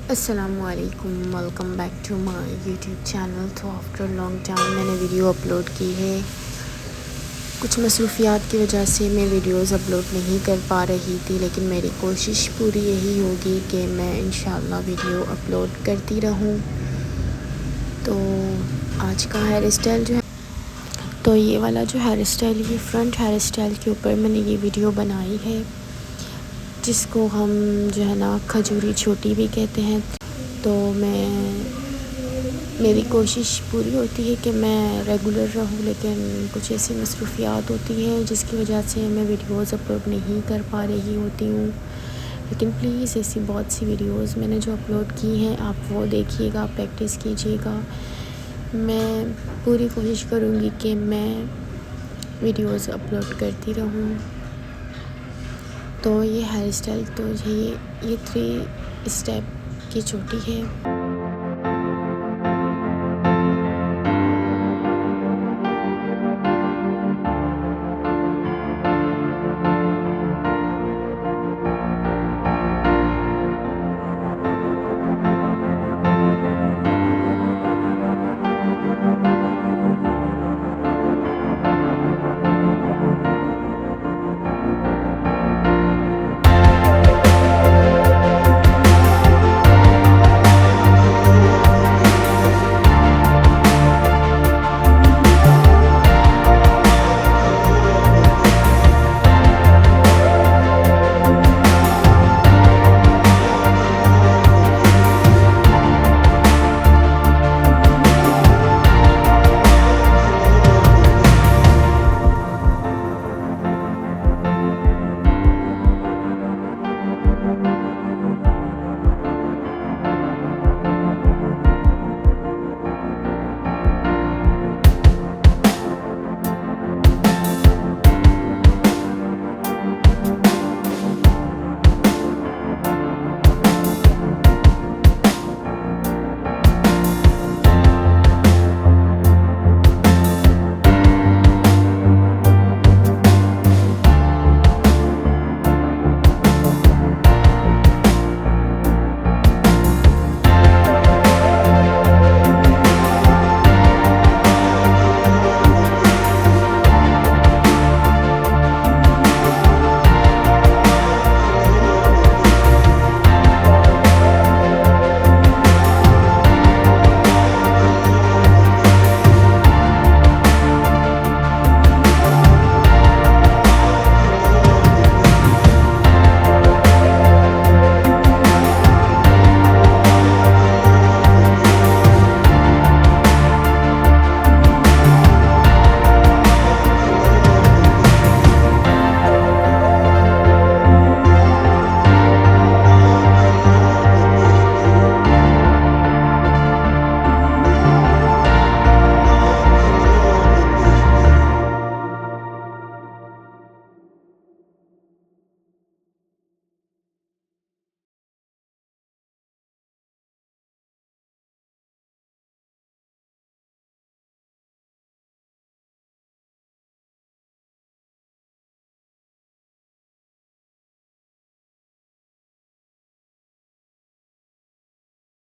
अस्सलामुअलैकुम, welcome back to my YouTube channel. तो after long time मैंने वीडियो अपलोड की है। कुछ मसरूफियात की वजह से मैं वीडियोस अपलोड नहीं कर पा रही थी, लेकिन मेरी कोशिश पूरी यही होगी कि मैं इंशाल्लाह वीडियो अपलोड करती रहूं। तो आज का हेयर स्टाइल जो है, तो ये वाला जो हेयर स्टाइल, ये फ्रंट हेयर स्टाइल के ऊपर मैंने ये वीडियो बनाई है, जिसको हम जो है ना खजूरी छोटी भी कहते हैं। तो मेरी कोशिश पूरी होती है कि मैं रेगुलर रहूं, लेकिन कुछ ऐसी मसरूफियात होती हैं जिसकी वजह से मैं वीडियोस अपलोड नहीं कर पा रही होती हूँ। लेकिन प्लीज़ ऐसी बहुत सी वीडियोस मैंने जो अपलोड की हैं, आप वो देखिएगा, प्रैक्टिस कीजिएगा। मैं पूरी कोशिश करूँगी कि मैं वीडियोस अपलोड करती रहूँ। तो ये हेयर स्टाइल तो ये 3 स्टेप की छोटी है।